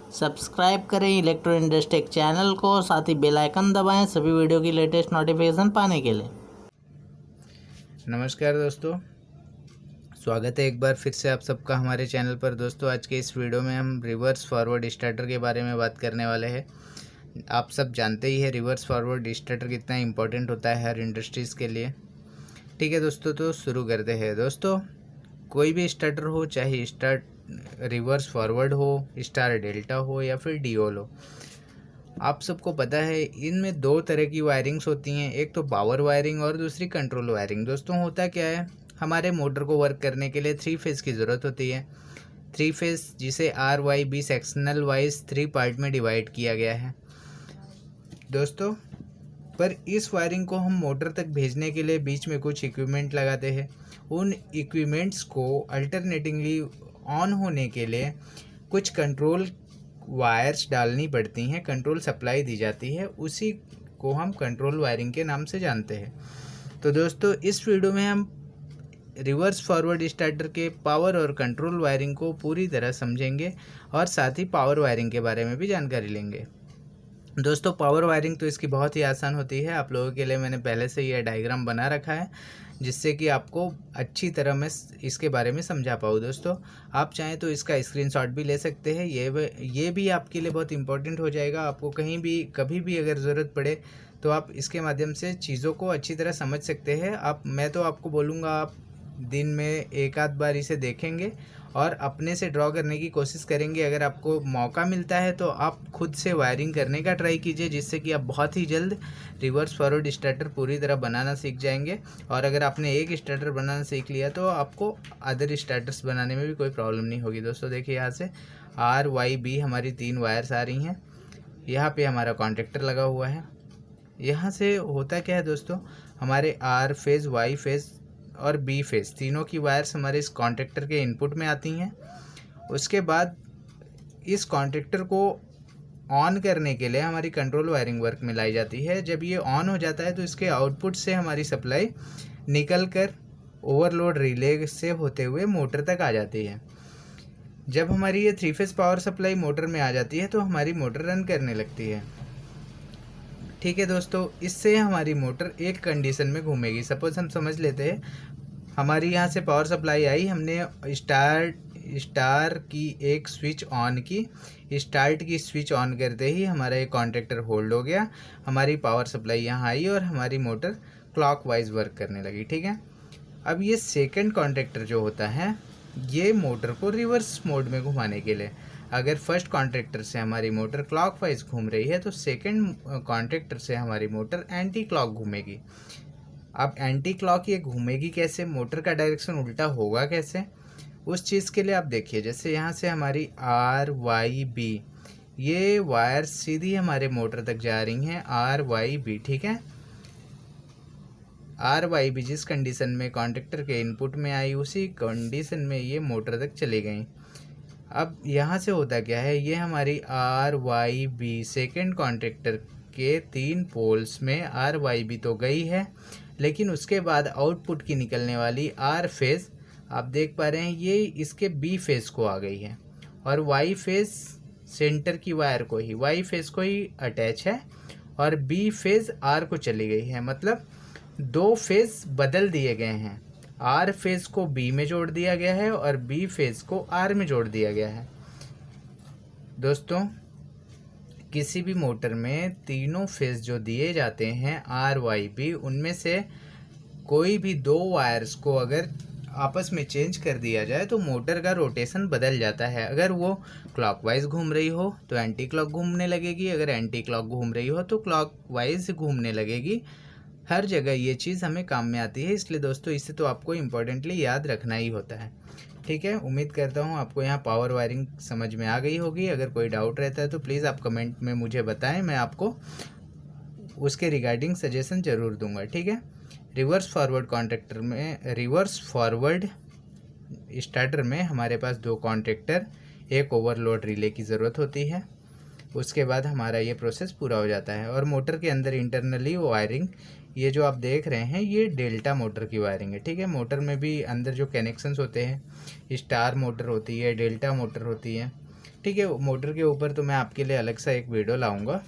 Subscribe करें electro इंडस्ट्रिक channel को, साथ ही बेल आइकन दबाएं सभी वीडियो की लेटेस्ट नोटिफिकेशन पाने के लिए। नमस्कार दोस्तों, स्वागत है एक बार फिर से आप सबका हमारे चैनल पर। दोस्तों आज के इस वीडियो में हम रिवर्स फॉरवर्ड स्टार्टर के बारे में बात करने वाले हैं। आप सब जानते ही है रिवर्स फॉरवर्ड स्टार्टर कितना इंपॉर्टेंट होता है हर इंडस्ट्रीज़ के लिए। ठीक है दोस्तों, तो शुरू करते हैं। दोस्तों कोई भी स्टार्टर हो, चाहे स्टार्ट रिवर्स फॉरवर्ड हो, स्टार डेल्टा हो या फिर डीओल हो, आप सबको पता है इनमें दो तरह की वायरिंग्स होती हैं, एक तो पावर वायरिंग और दूसरी कंट्रोल वायरिंग। दोस्तों होता क्या है, हमारे मोटर को वर्क करने के लिए 3 फेज़ की ज़रूरत होती है। 3 फेज़ जिसे RYB सेक्शनल वाइज 3 पार्ट में डिवाइड किया गया है दोस्तों। पर इस वायरिंग को हम मोटर तक भेजने के लिए बीच में कुछ इक्विपमेंट लगाते हैं। उन इक्विपमेंट्स को अल्टरनेटिंगली ऑन होने के लिए कुछ कंट्रोल वायर्स डालनी पड़ती हैं, कंट्रोल सप्लाई दी जाती है, उसी को हम कंट्रोल वायरिंग के नाम से जानते हैं। तो दोस्तों इस वीडियो में हम रिवर्स फॉरवर्ड स्टार्टर के पावर और कंट्रोल वायरिंग को पूरी तरह समझेंगे और साथ ही पावर वायरिंग के बारे में भी जानकारी लेंगे। दोस्तों पावर वायरिंग तो इसकी बहुत ही आसान होती है। आप लोगों के लिए मैंने पहले से यह डायग्राम बना रखा है जिससे कि आपको अच्छी तरह मैं इसके बारे में समझा पाऊँ। दोस्तों आप चाहें तो इसका स्क्रीनशॉट भी ले सकते हैं, ये भी आपके लिए बहुत इंपॉर्टेंट हो जाएगा। आपको कहीं भी कभी भी अगर ज़रूरत पड़े तो आप इसके माध्यम से चीज़ों को अच्छी तरह समझ सकते हैं। मैं तो आपको बोलूँगा आप दिन में एक आध बार इसे देखेंगे और अपने से ड्रॉ करने की कोशिश करेंगे। अगर आपको मौका मिलता है तो आप खुद से वायरिंग करने का ट्राई कीजिए, जिससे कि आप बहुत ही जल्द रिवर्स फॉरवर्ड स्टार्टर पूरी तरह बनाना सीख जाएंगे। और अगर आपने एक स्टार्टर बनाना सीख लिया तो आपको अदर स्टार्टर्स बनाने में भी कोई प्रॉब्लम नहीं होगी। दोस्तों देखिए यहाँ से RYB हमारी 3 वायर्स आ रही हैं। यहाँ पे हमारा कॉन्टेक्टर लगा हुआ है। यहाँ से होता क्या है दोस्तों, हमारे R फेज़, Y फेज़ और B फेज़ तीनों की वायर्स हमारे इस कॉन्टेक्टर के इनपुट में आती हैं। उसके बाद इस कॉन्टेक्टर को ऑन करने के लिए हमारी कंट्रोल वायरिंग वर्क में लाई जाती है। जब ये ऑन हो जाता है तो इसके आउटपुट से हमारी सप्लाई निकल कर ओवरलोड रिले से होते हुए मोटर तक आ जाती है। जब हमारी ये 3 फेज़ पावर सप्लाई मोटर में आ जाती है तो हमारी मोटर रन करने लगती है। ठीक है दोस्तों, इससे हमारी मोटर एक कंडीशन में घूमेगी। सपोज हम समझ लेते हैं हमारी यहाँ से पावर सप्लाई आई, हमने स्टार की एक स्विच ऑन की। स्टार्ट की स्विच ऑन करते ही हमारा ये कॉन्टेक्टर होल्ड हो गया, हमारी पावर सप्लाई यहाँ आई और हमारी मोटर क्लॉकवाइज वर्क करने लगी। ठीक है, अब ये सेकंड कॉन्टेक्टर जो होता है ये मोटर को रिवर्स मोड में घुमाने के लिए, अगर फर्स्ट कॉन्टेक्टर से हमारी मोटर क्लॉकवाइज घूम रही है तो सेकंड कॉन्टेक्टर से हमारी मोटर एंटी क्लॉक घूमेगी। अब एंटी क्लॉक ये घूमेगी कैसे, मोटर का डायरेक्शन उल्टा होगा कैसे, उस चीज़ के लिए आप देखिए। जैसे यहाँ से हमारी RYB ये वायर सीधी हमारे मोटर तक जा रही हैं, RYB। ठीक है, RYB जिस कंडीशन में कॉन्टेक्टर के इनपुट में आई उसी कंडीशन में ये मोटर तक चली गई। अब यहाँ से होता क्या है, ये हमारी RYB सेकेंड कॉन्टेक्टर के 3 पोल्स में RYB तो गई है, लेकिन उसके बाद आउटपुट की निकलने वाली R फेज़ आप देख पा रहे हैं ये इसके B फेज़ को आ गई है और Y फेज़ सेंटर की वायर को ही, Y फेज़ को ही अटैच है और B फेज़ R को चली गई है। मतलब 2 फेज़ बदल दिए गए हैं, R फेज़ को B में जोड़ दिया गया है और B फेज़ को R में जोड़ दिया गया है। दोस्तों किसी भी मोटर में तीनों फेज़ जो दिए जाते हैं RYB, उनमें से कोई भी 2 वायर्स को अगर आपस में चेंज कर दिया जाए तो मोटर का रोटेशन बदल जाता है। अगर वो क्लॉकवाइज घूम रही हो तो एंटी क्लॉक घूमने लगेगी, अगर एंटी क्लॉक घूम रही हो तो क्लॉकवाइज घूमने लगेगी। हर जगह ये चीज़ हमें काम में आती है, इसलिए दोस्तों इसे तो आपको इम्पोर्टेंटली याद रखना ही होता है। ठीक है, उम्मीद करता हूँ आपको यहाँ पावर वायरिंग समझ में आ गई होगी। अगर कोई डाउट रहता है तो प्लीज़ आप कमेंट में मुझे बताएं, मैं आपको उसके रिगार्डिंग सजेशन ज़रूर दूंगा। ठीक है, रिवर्स फॉरवर्ड स्टार्टर में हमारे पास 2 कॉन्टेक्टर, एक ओवरलोड रिले की ज़रूरत होती है। उसके बाद हमारा ये प्रोसेस पूरा हो जाता है और मोटर के अंदर इंटरनली वायरिंग, ये जो आप देख रहे हैं ये डेल्टा मोटर की वायरिंग है। ठीक है, मोटर में भी अंदर जो कनेक्शंस होते हैं, स्टार मोटर होती है, डेल्टा मोटर होती है। ठीक है। मोटर के ऊपर तो मैं आपके लिए अलग सा एक वीडियो लाऊंगा,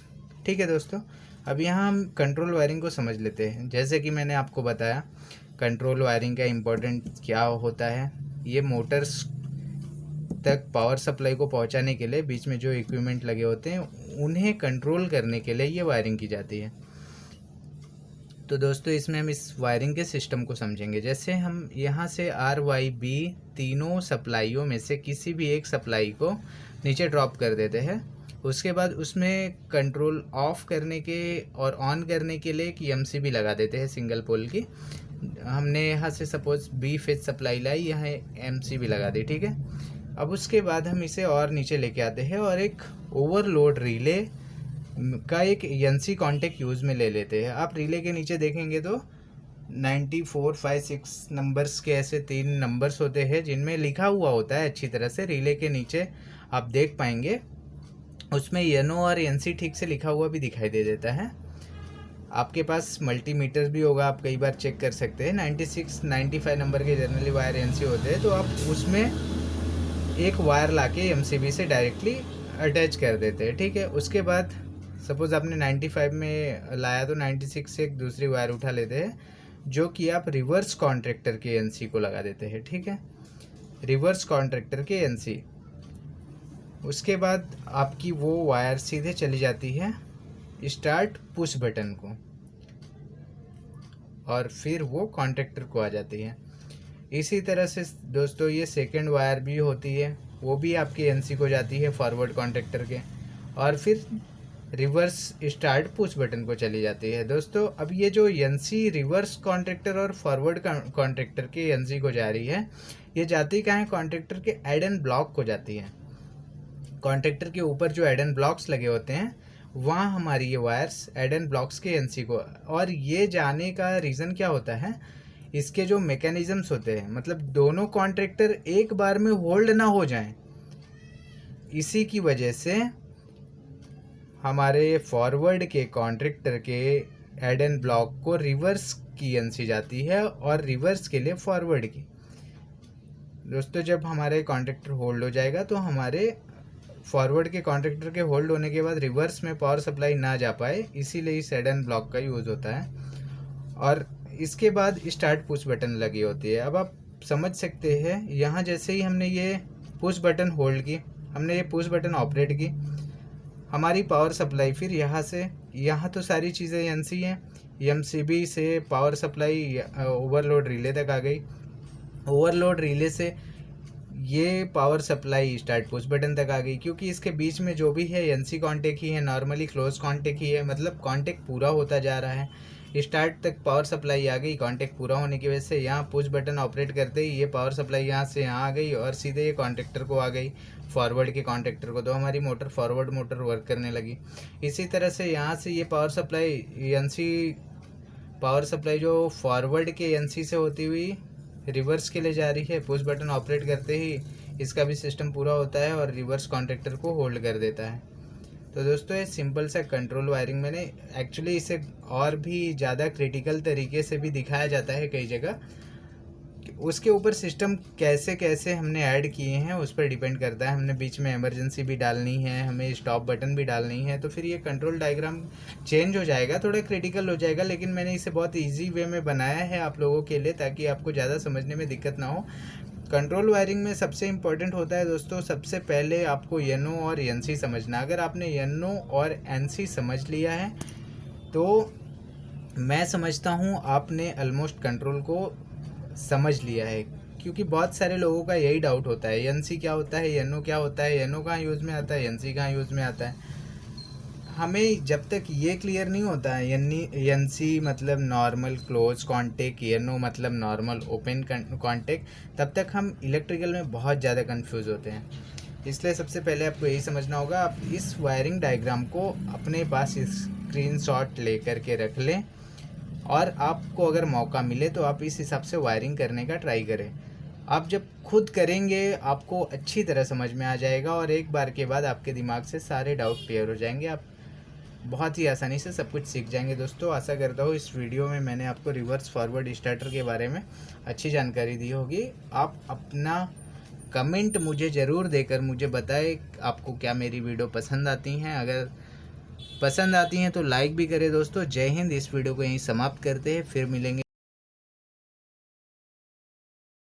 ठीक है दोस्तों। अब यहाँ हम कंट्रोल वायरिंग को समझ लेते हैं। जैसे कि मैंने आपको बताया कंट्रोल वायरिंग का इम्पोर्टेंट क्या होता है। ये मोटर्स तक पावर सप्लाई को पहुंचाने के लिए बीच में जो इक्विपमेंट लगे होते हैं उन्हें कंट्रोल करने के लिए ये वायरिंग की जाती है। तो दोस्तों इसमें हम इस वायरिंग के सिस्टम को समझेंगे। जैसे हम यहाँ से RYB तीनों सप्लाइयों में से किसी भी एक सप्लाई को नीचे ड्रॉप कर देते हैं। उसके बाद उसमें कंट्रोल ऑफ करने के और ऑन करने के लिए एक MCB लगा देते हैं सिंगल पोल की। हमने यहाँ से सपोज B फेज सप्लाई लाई, यहाँ MCB लगा दी, ठीक है। अब उसके बाद हम इसे और नीचे लेके आते हैं और एक ओवरलोड रिले का एक NC कॉन्टेक्ट यूज़ में ले लेते हैं। आप रिले के नीचे देखेंगे तो 94, 5, 6 नंबर्स के ऐसे 3 नंबर्स होते हैं जिनमें लिखा हुआ होता है अच्छी तरह से। रिले के नीचे आप देख पाएंगे उसमें NO और NC ठीक से लिखा हुआ भी दिखाई दे देता है। आपके पास मल्टीमीटर भी होगा, आप कई बार चेक कर सकते हैं। 96, 95 नंबर के जनरली वायर NC होते हैं, तो आप उसमें एक वायर लाके MCB से डायरेक्टली अटैच कर देते हैं, ठीक है। उसके बाद सपोज़ आपने 95 में लाया तो 96 से एक दूसरी वायर उठा लेते हैं जो कि आप रिवर्स कॉन्ट्रैक्टर के NC को लगा देते हैं, ठीक है। रिवर्स कॉन्ट्रैक्टर के NC। उसके बाद आपकी वो वायर सीधे चली जाती है स्टार्ट पुश बटन को और फिर वो कॉन्ट्रैक्टर को आ जाती है। इसी तरह से दोस्तों ये सेकंड वायर भी होती है, वो भी आपके NC को जाती है फॉरवर्ड कॉन्ट्रैक्टर के और फिर रिवर्स स्टार्ट पुश बटन को चली जाती है। दोस्तों अब ये जो NC रिवर्स कॉन्ट्रैक्टर और फॉरवर्ड कॉन्ट्रैक्टर के NC को जा रही है, ये जाती कहाँ है? कॉन्ट्रैक्टर के ऐड एंड ब्लॉक को जाती है। कॉन्ट्रैक्टर के ऊपर जो ऐड एंड ब्लॉक्स लगे होते हैं वहाँ हमारी ये वायर्स ऐड एंड ब्लॉक्स के NC को, और ये जाने का रीज़न क्या होता है? इसके जो मैकेनिज़म्स होते हैं, मतलब दोनों कॉन्ट्रैक्टर एक बार में होल्ड ना हो जाएं, इसी की वजह से हमारे फॉरवर्ड के कॉन्ट्रैक्टर के ऐड एंड ब्लॉक को रिवर्स की NC जाती है और रिवर्स के लिए फॉरवर्ड की। दोस्तों जब हमारे कॉन्ट्रैक्टर होल्ड हो जाएगा तो हमारे फॉरवर्ड के कॉन्ट्रैक्टर के होल्ड होने के बाद रिवर्स में पावर सप्लाई ना जा पाए, इसीलिए इस ऐड एंड ब्लॉक का यूज़ होता है। और इसके बाद स्टार्ट पुश बटन लगी होती है। अब आप समझ सकते हैं यहाँ जैसे ही हमने ये पुश बटन होल्ड की, हमने ये पुश बटन ऑपरेट की, हमारी पावर सप्लाई फिर यहाँ से यहाँ तो सारी चीज़ें NC हैं, MCB से पावर सप्लाई ओवरलोड रिले तक आ गई, ओवरलोड रिले से ये power supply start push button तक आ गई। क्योंकि इसके बीच में जो भी है NC कॉन्टेक्ट ही है, नॉर्मली क्लोज कॉन्टेक्ट ही है, मतलब कॉन्टेक्ट पूरा होता जा रहा है। स्टार्ट तक पावर सप्लाई आ गई, कॉन्टेक्ट पूरा होने की वजह से यहाँ पुश बटन ऑपरेट करते ही ये पावर सप्लाई यहाँ से यहाँ आ गई और सीधे ये कॉन्ट्रैक्टर को आ गई, फॉरवर्ड के कॉन्ट्रैक्टर को, तो हमारी मोटर फॉरवर्ड मोटर वर्क करने लगी। इसी तरह से यहाँ से ये power supply NC power supply जो फॉरवर्ड के NC से होती हुई रिवर्स के लिए जा रही है, पुश बटन ऑपरेट करते ही इसका भी सिस्टम पूरा होता है और रिवर्स कॉन्ट्रैक्टर को होल्ड कर देता है। तो दोस्तों ये सिंपल सा कंट्रोल वायरिंग, मैंने एक्चुअली इसे और भी ज़्यादा क्रिटिकल तरीके से भी दिखाया जाता है कई जगह, उसके ऊपर सिस्टम कैसे कैसे हमने ऐड किए हैं उस पर डिपेंड करता है। हमने बीच में इमरजेंसी भी डालनी है, हमें स्टॉप बटन भी डालनी है, तो फिर ये कंट्रोल डायग्राम चेंज हो जाएगा, थोड़ा क्रिटिकल हो जाएगा। लेकिन मैंने इसे बहुत इजी वे में बनाया है आप लोगों के लिए, ताकि आपको ज़्यादा समझने में दिक्कत ना हो। कंट्रोल वायरिंग में सबसे इम्पोर्टेंट होता है दोस्तों, सबसे पहले आपको NO और NC समझना। अगर आपने NO और NC समझ लिया है तो मैं समझता हूँ आपने ऑलमोस्ट कंट्रोल को समझ लिया है। क्योंकि बहुत सारे लोगों का यही डाउट होता है, NC क्या होता है, NO क्या होता है, NO कहाँ यूज़ में आता है, NC कहाँ यूज़ में आता है। हमें जब तक ये क्लियर नहीं होता है NC मतलब नॉर्मल क्लोज कॉन्टेक्ट, NO मतलब नॉर्मल ओपन कॉन्टेक्ट, तब तक हम इलेक्ट्रिकल में बहुत ज़्यादा कंफ्यूज होते हैं। इसलिए सबसे पहले आपको यही समझना होगा, आप इस वायरिंग डायग्राम को अपने पास स्क्रीनशॉट ले करके रख लें और आपको अगर मौका मिले तो आप इस हिसाब से वायरिंग करने का ट्राई करें। आप जब खुद करेंगे आपको अच्छी तरह समझ में आ जाएगा और एक बार के बाद आपके दिमाग से सारे डाउट क्लियर हो जाएंगे, आप बहुत ही आसानी से सब कुछ सीख जाएंगे। दोस्तों आशा करता हूँ इस वीडियो में मैंने आपको रिवर्स फॉरवर्ड स्टार्टर के बारे में अच्छी जानकारी दी होगी। आप अपना कमेंट मुझे ज़रूर देकर मुझे बताएं आपको क्या मेरी वीडियो पसंद आती हैं। अगर पसंद आती हैं तो लाइक भी करें दोस्तों। जय हिंद। इस वीडियो को यहीं समाप्त करते हैं, फिर मिलेंगे।